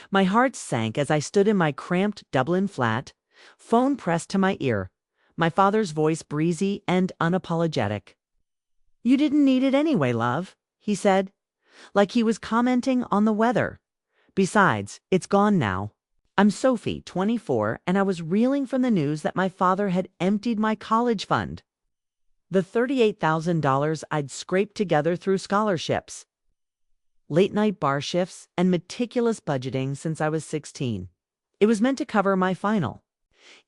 My heart sank as I stood in my cramped Dublin flat, phone pressed to my ear, my father's voice breezy and unapologetic. "You didn't need it anyway, love," he said, like he was commenting on the weather. "Besides, it's gone now." I'm Sophie, 24, and I was reeling from the news that my father had emptied my college fund. The $38,000 I'd scraped together through scholarships, late-night bar shifts, and meticulous budgeting since I was 16. It was meant to cover my final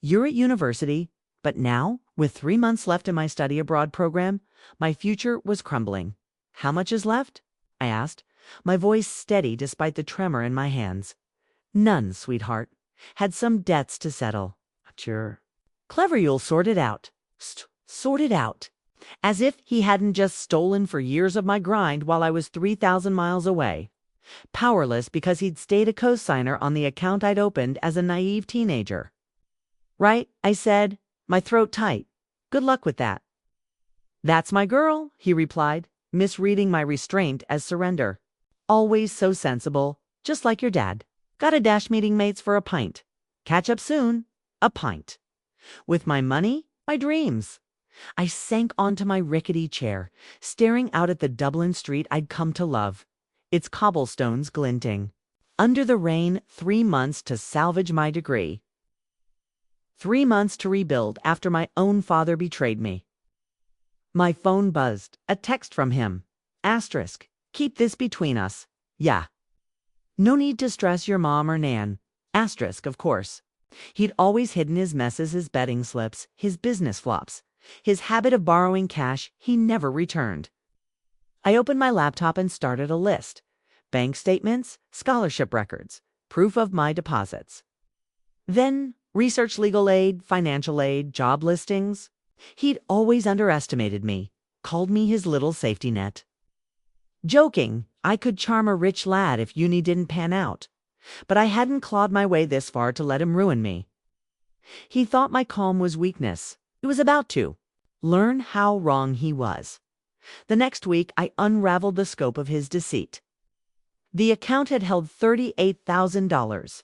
year at university, but now, with 3 months left in my study abroad program, my future was crumbling. "How much is left?" I asked, my voice steady despite the tremor in my hands. "None, sweetheart. Had some debts to settle." "Sure." "Clever, you'll sort it out." Sort it out. As if he hadn't just stolen for years of my grind while I was 3,000 miles away. Powerless because he'd stayed a cosigner on the account I'd opened as a naive teenager. "Right," I said, my throat tight. "Good luck with that." "That's my girl," he replied, misreading my restraint as surrender. "Always so sensible, just like your dad. Got a dash meeting mates for a pint. Catch up soon." A pint. With my money, my dreams. I sank onto my rickety chair, staring out at the Dublin street I'd come to love, its cobblestones glinting. Under the rain, 3 months to salvage my degree. 3 months to rebuild after my own father betrayed me. My phone buzzed, a text from him. Asterisk, keep this between us. Yeah. No need to stress your mom or Nan. Asterisk, of course. He'd always hidden his messes, his betting slips, his business flops, his habit of borrowing cash he never returned. I opened my laptop and started a list. Bank statements, scholarship records, proof of my deposits. Then research, legal aid, financial aid, job listings. He'd always underestimated me, called me his little safety net. Joking, I could charm a rich lad if uni didn't pan out. But I hadn't clawed my way this far to let him ruin me. He thought my calm was weakness. It was about to learn how wrong he was. The next week, I unraveled the scope of his deceit. The account had held $38,000.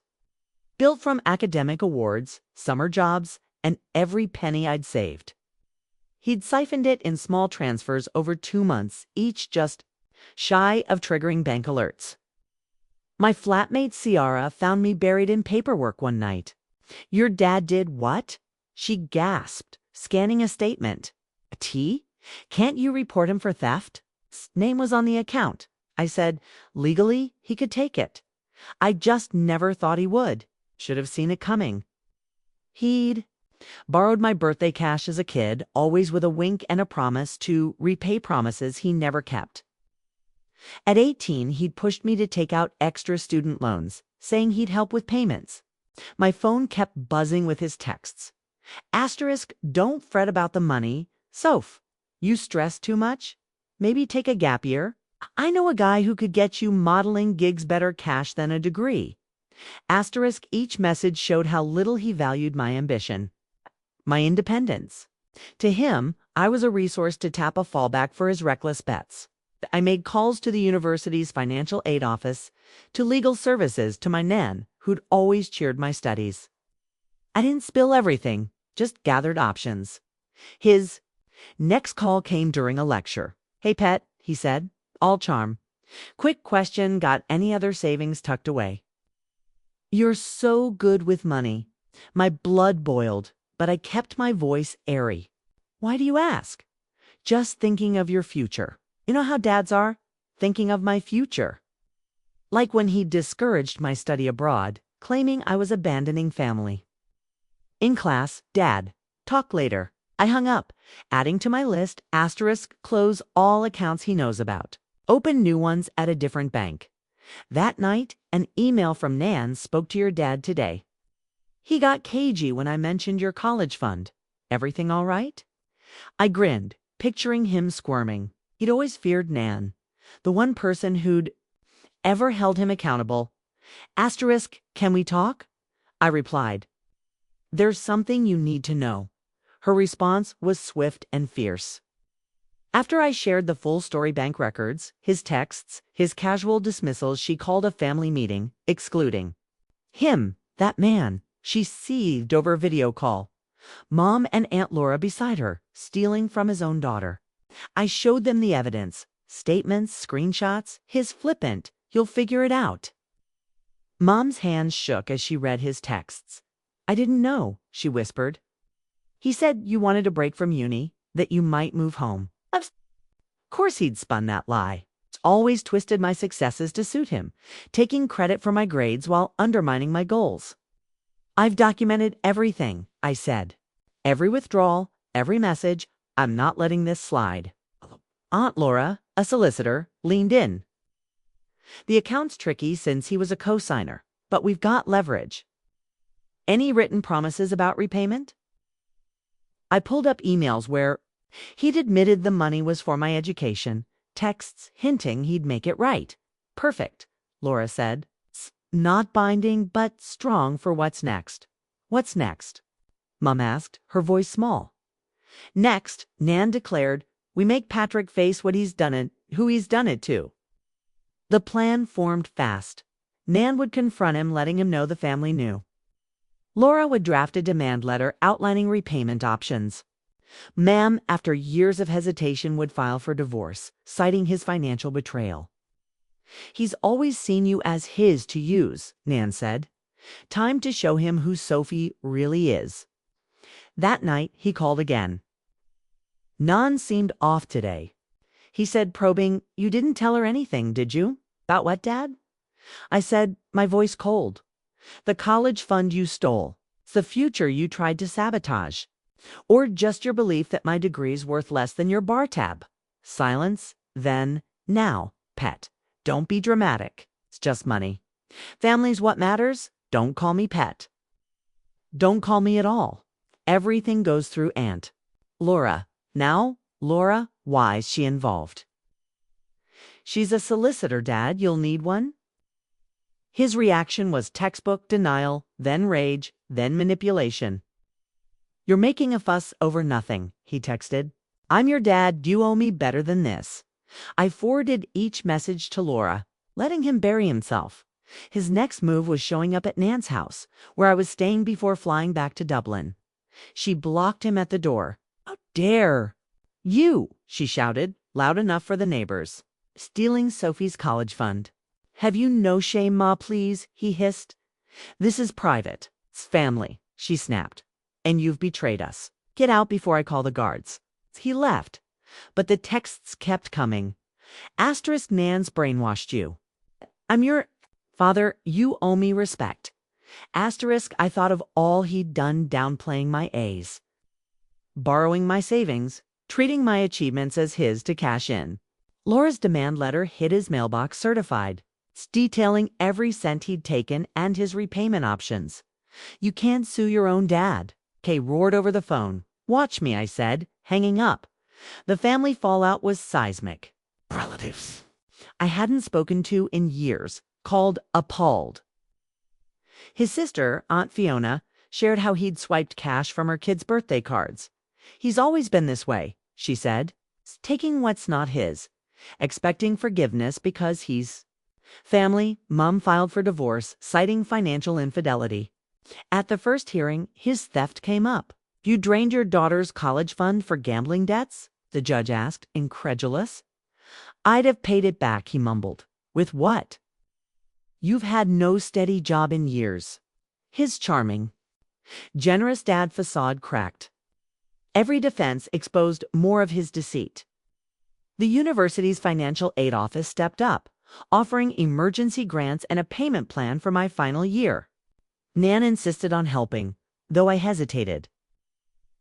Built from academic awards, summer jobs, and every penny I'd saved. He'd siphoned it in small transfers over 2 months, each just shy of triggering bank alerts. My flatmate Ciara found me buried in paperwork one night. "Your dad did what?" She gasped, scanning a statement. "A T? Can't you report him for theft?" "Name was on the account." I said, legally, he could take it. I just never thought he would. Should have seen it coming. He'd borrowed my birthday cash as a kid, always with a wink and a promise to repay promises he never kept. At 18, he'd pushed me to take out extra student loans, saying he'd help with payments. My phone kept buzzing with his texts. Asterisk, don't fret about the money. Soph, you stress too much? Maybe take a gap year. I know a guy who could get you modeling gigs better cash than a degree. Asterisk, each message showed how little he valued my ambition, my independence. To him, I was a resource to tap a fallback for his reckless bets. I made calls to the university's financial aid office, to legal services, to my Nan, who'd always cheered my studies. I didn't spill everything, just gathered options. His next call came during a lecture. "Hey, pet," he said, all charm. "Quick question, got any other savings tucked away?" "You're so good with money." My blood boiled, but I kept my voice airy. "Why do you ask?" "Just thinking of your future. You know how dads are? Thinking of my future." Like when he discouraged my study abroad, claiming I was abandoning family. In class, "Dad, talk later." I hung up, adding to my list, asterisk, close all accounts he knows about. Open new ones at a different bank. That night, an email from Nan spoke to your dad today. He got cagey when I mentioned your college fund. Everything all right? I grinned, picturing him squirming. He'd always feared Nan, the one person who'd ever held him accountable. Asterisk, can we talk? I replied. There's something you need to know. Her response was swift and fierce. After I shared the full story, bank records, his texts, his casual dismissals, she called a family meeting, excluding Him, that man. She seethed over a video call. Mom and Aunt Laura beside her, stealing from his own daughter. I showed them the evidence. Statements, screenshots, his flippant. You'll figure it out. Mom's hands shook as she read his texts. I didn't know, she whispered. He said you wanted a break from uni, that you might move home. Of course he'd spun that lie. Always twisted my successes to suit him, taking credit for my grades while undermining my goals. I've documented everything, I said. Every withdrawal, every message. I'm not letting this slide. Aunt Laura, a solicitor, leaned in. The account's tricky since he was a co-signer, but we've got leverage. Any written promises about repayment? I pulled up emails where he'd admitted the money was for my education, texts hinting he'd make it right. Perfect, Laura said. Not binding, but strong for what's next. What's next? Mom asked, her voice small. Next, Nan declared, we make Patrick face who he's done it to. The plan formed fast. Nan would confront him, letting him know the family knew. Laura would draft a demand letter outlining repayment options. Ma'am, after years of hesitation, would file for divorce, citing his financial betrayal. He's always seen you as his to use, Nan said. Time to show him who Sophie really is. That night, he called again. Nan seemed off today. He said, probing, you didn't tell her anything, did you? About what, Dad? I said, my voice cold. The college fund you stole. It's the future you tried to sabotage. Or just your belief that my degree's worth less than your bar tab. Silence, then, now, pet. Don't be dramatic. It's just money. Family's what matters. Don't call me pet. Don't call me at all. Everything goes through Aunt Laura. Now, Laura, why's she involved? She's a solicitor, Dad. You'll need one? His reaction was textbook denial, then rage, then manipulation. You're making a fuss over nothing, he texted. I'm your dad. You owe me better than this. I forwarded each message to Laura, letting him bury himself. His next move was showing up at Nan's house, where I was staying before flying back to Dublin. She blocked him at the door. How dare you, she shouted, loud enough for the neighbors. Stealing Sophie's college fund. Have you no shame, Ma, please? He hissed. This is private. It's family, she snapped. And you've betrayed us. Get out before I call the guards. He left, but the texts kept coming. Asterisk, Nan's brainwashed you. I'm your father. You owe me respect. Asterisk, I thought of all he'd done downplaying my A's. Borrowing my savings, treating my achievements as his to cash in. Laura's demand letter hit his mailbox certified. It's detailing every cent he'd taken and his repayment options. You can't sue your own dad. Kay roared over the phone. Watch me, I said, hanging up. The family fallout was seismic. Relatives I hadn't spoken to in years, called appalled. His sister, Aunt Fiona, shared how he'd swiped cash from her kids' birthday cards. He's always been this way, she said, taking what's not his, expecting forgiveness because he's family. Mom filed for divorce, citing financial infidelity. At the first hearing, his theft came up. You drained your daughter's college fund for gambling debts? The judge asked, incredulous. I'd have paid it back, he mumbled. With what? You've had no steady job in years. His charming, generous dad facade cracked. Every defense exposed more of his deceit. The university's financial aid office stepped up, offering emergency grants and a payment plan for my final year. Nan insisted on helping, though I hesitated.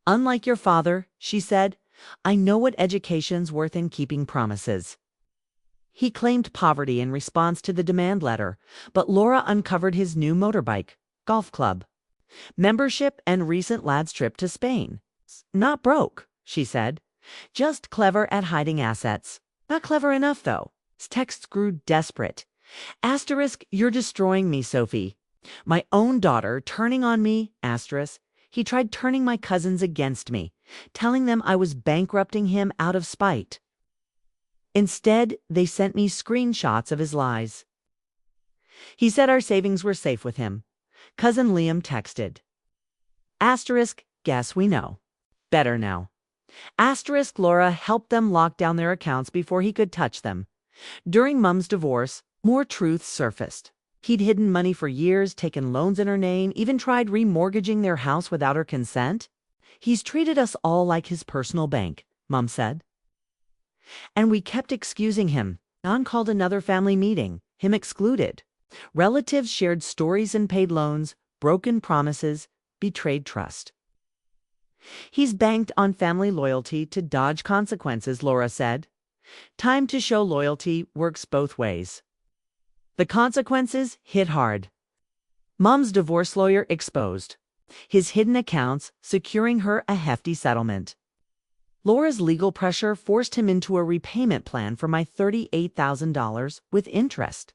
Unlike your father, she said, I know what education's worth in keeping promises. He claimed poverty in response to the demand letter, but Laura uncovered his new motorbike, golf club, membership, and recent lad's trip to Spain. Not broke, she said, just clever at hiding assets. Not clever enough, though. His texts grew desperate. Asterisk, you're destroying me, Sophie. My own daughter turning on me, asterisk. He tried turning my cousins against me, telling them I was bankrupting him out of spite. Instead, they sent me screenshots of his lies. He said our savings were safe with him. Cousin Liam texted. Asterisk, guess we know. Better now. Asterisk, Laura helped them lock down their accounts before he could touch them. During Mum's divorce, more truths surfaced. He'd hidden money for years, taken loans in her name, even tried remortgaging their house without her consent. He's treated us all like his personal bank, Mum said. And we kept excusing him. Don called another family meeting, him excluded. Relatives shared stories and paid loans, broken promises, betrayed trust. He's banked on family loyalty to dodge consequences, Laura said. Time to show loyalty works both ways. The consequences hit hard. Mom's divorce lawyer exposed his hidden accounts, securing her a hefty settlement. Laura's legal pressure forced him into a repayment plan for my $38,000 with interest.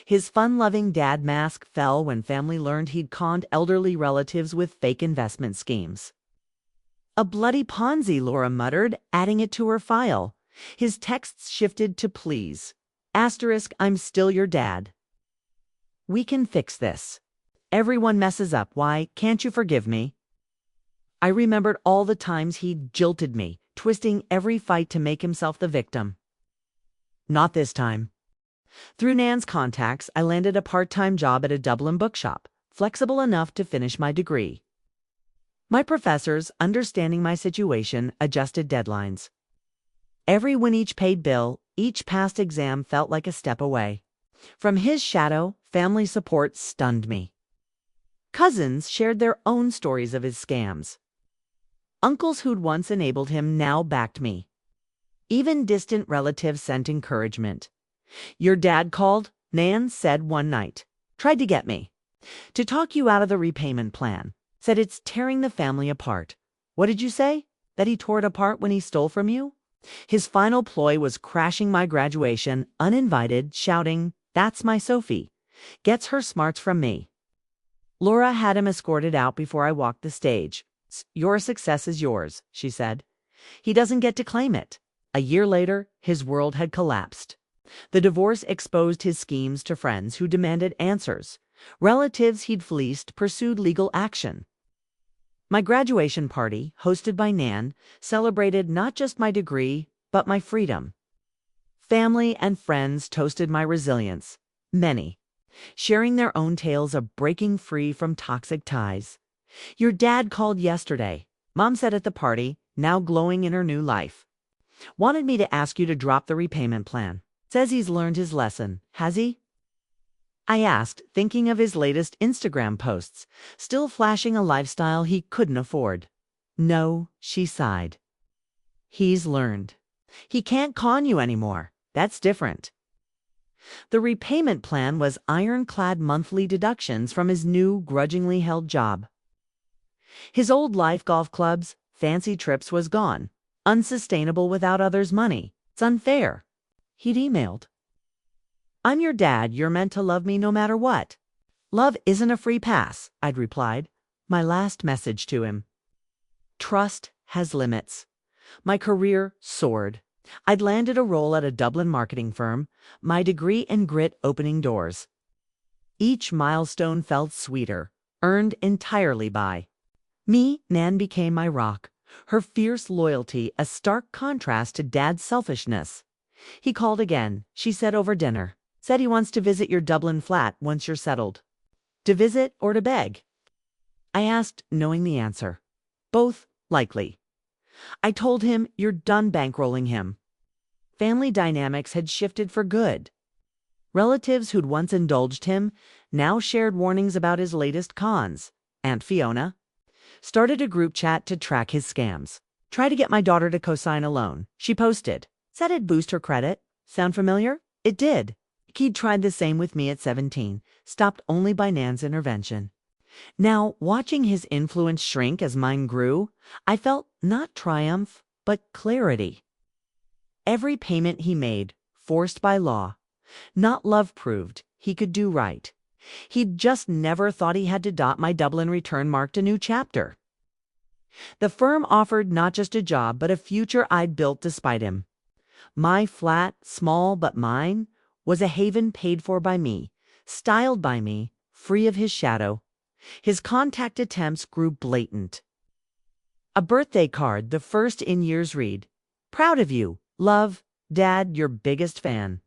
His fun-loving dad mask fell when family learned he'd conned elderly relatives with fake investment schemes. A bloody Ponzi, Laura muttered, adding it to her file. His texts shifted to please. Asterisk, I'm still your dad. We can fix this. Everyone messes up. Why can't you forgive me? I remembered all the times he'd jilted me, twisting every fight to make himself the victim. Not this time. Through Nan's contacts, I landed a part-time job at a Dublin bookshop, flexible enough to finish my degree. My professors, understanding my situation, adjusted deadlines. Every win, each paid bill, each past exam felt like a step away. From his shadow, family support stunned me. Cousins shared their own stories of his scams. Uncles who'd once enabled him now backed me. Even distant relatives sent encouragement. Your dad called, Nan said one night. Tried to get me. To talk you out of the repayment plan. Said it's tearing the family apart. What did you say? That he tore it apart when he stole from you? His final ploy was crashing my graduation, uninvited, shouting, "That's my Sophie. Gets her smarts from me." Laura had him escorted out before I walked the stage. Your success is yours, she said. He doesn't get to claim it. A year later, his world had collapsed. The divorce exposed his schemes to friends who demanded answers. Relatives he'd fleeced pursued legal action. My graduation party, hosted by Nan, celebrated not just my degree, but my freedom. Family and friends toasted my resilience, many, sharing their own tales of breaking free from toxic ties. Your dad called yesterday, Mom said at the party, now glowing in her new life. Wanted me to ask you to drop the repayment plan. Says he's learned his lesson, has he? I asked, thinking of his latest Instagram posts, still flashing a lifestyle he couldn't afford. No, she sighed. He's learned. He can't con you anymore. That's different. The repayment plan was ironclad monthly deductions from his new, grudgingly held job. His old life, golf clubs, fancy trips was gone. Unsustainable without others' money. It's unfair. He'd emailed. I'm your dad, you're meant to love me no matter what. Love isn't a free pass, I'd replied, my last message to him. Trust has limits. My career soared. I'd landed a role at a Dublin marketing firm, my degree and grit opening doors. Each milestone felt sweeter, earned entirely by me. Nan became my rock, her fierce loyalty a stark contrast to Dad's selfishness. He called again, she said over dinner. Said he wants to visit your Dublin flat once you're settled. To visit or to beg? I asked, knowing the answer. Both, likely. I told him you're done bankrolling him. Family dynamics had shifted for good. Relatives who'd once indulged him now shared warnings about his latest cons. Aunt Fiona started a group chat to track his scams. Try to get my daughter to co-sign a loan, she posted. Said it'd boost her credit. Sound familiar? It did. He'd tried the same with me at 17, stopped only by Nan's intervention. Now, watching his influence shrink as mine grew, I felt not triumph, but clarity. Every payment he made, forced by law, not love, proved he could do right. He'd just never thought he had to dot my Dublin return marked a new chapter. The firm offered not just a job, but a future I'd built despite him. My flat, small but mine, was a haven paid for by me, styled by me, free of his shadow. His contact attempts grew blatant. A birthday card, the first in years, read, "Proud of you. Love, Dad, your biggest fan."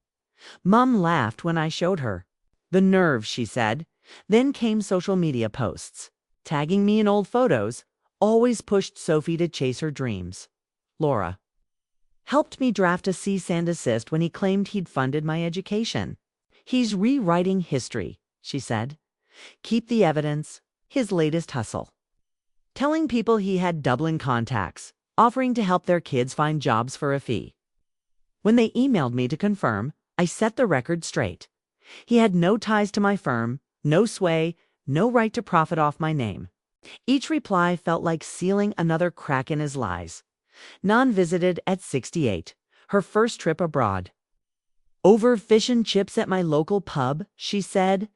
Mom laughed when I showed her. "The nerve," she said. Then came social media posts, tagging me in old photos, always pushed Sophie to chase her dreams. Laura helped me draft a cease and desist when he claimed he'd funded my education. "He's rewriting history," she said. "Keep the evidence." His latest hustle, telling people he had Dublin contacts, offering to help their kids find jobs for a fee. When they emailed me to confirm, I set the record straight. He had no ties to my firm, no sway, no right to profit off my name. Each reply felt like sealing another crack in his lies. Non-visited at 68, her first trip abroad. "Over fish and chips at my local pub," she said.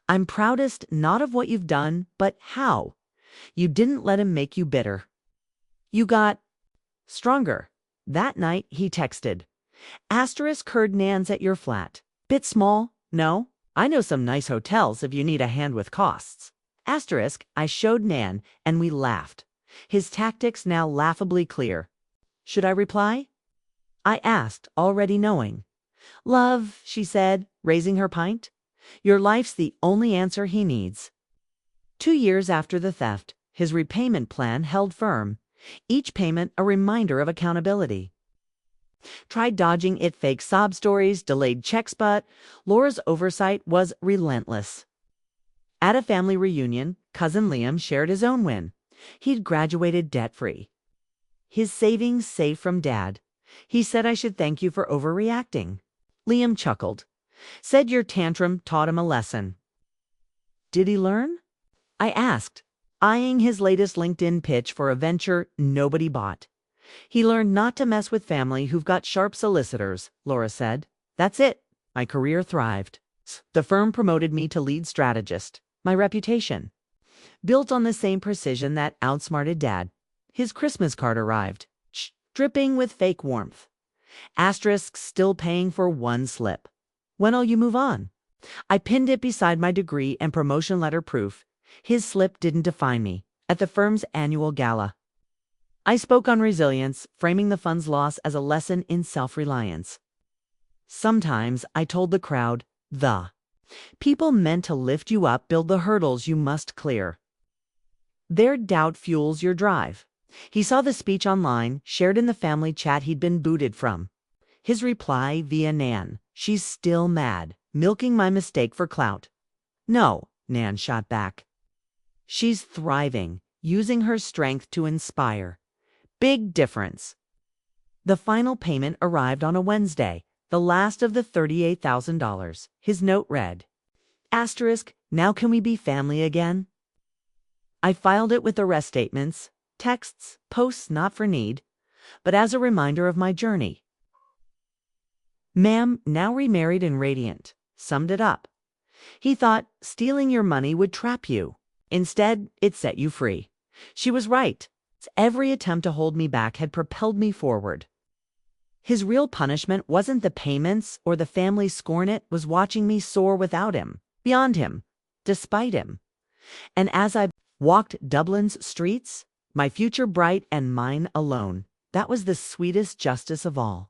"I'm proudest not of what you've done, but how. You didn't let him make you bitter. You got stronger." That night, he texted, "Heard Nan's at your flat. Bit small, no? I know some nice hotels if you need a hand with costs." I showed Nan, and we laughed. His tactics now laughably clear. "Should I reply?" I asked, already knowing. "Love," she said, raising her pint. "Your life's the only answer he needs." 2 years after the theft, his repayment plan held firm, each payment a reminder of accountability. Tried dodging it, fake sob stories, delayed checks, but Laura's oversight was relentless. At a family reunion, cousin Liam shared his own win. He'd graduated debt-free. His savings safe from Dad. He said I should thank you for overreacting. Liam chuckled. Said your tantrum taught him a lesson. Did he learn? I asked, eyeing his latest LinkedIn pitch for a venture nobody bought. He learned not to mess with family who've got sharp solicitors, Laura said. That's it. My career thrived. The firm promoted me to lead strategist. My reputation, built on the same precision that outsmarted Dad. His Christmas card arrived, dripping with fake warmth. Asterisk still paying for one slip. When'll you move on? I pinned it beside my degree and promotion letter proof. His slip didn't define me. At the firm's annual gala, I spoke on resilience, framing the fund's loss as a lesson in self-reliance. Sometimes I told the crowd, people meant to lift you up build the hurdles you must clear. Their doubt fuels your drive. He saw the speech online, shared in the family chat he'd been booted from. His reply via Nan, she's still mad, milking my mistake for clout. No, Nan shot back. She's thriving, using her strength to inspire. Big difference. The final payment arrived on a Wednesday, the last of the $38,000. His note read, Asterisk, now can we be family again? I filed it with arrest statements, texts, posts not for need, but as a reminder of my journey. Ma'am, now remarried and radiant, summed it up. He thought stealing your money would trap you. Instead, it set you free. She was right. Every attempt to hold me back had propelled me forward. His real punishment wasn't the payments or the family scorn, it was watching me soar without him, beyond him, despite him. And as I walked Dublin's streets, my future bright and mine alone, that was the sweetest justice of all.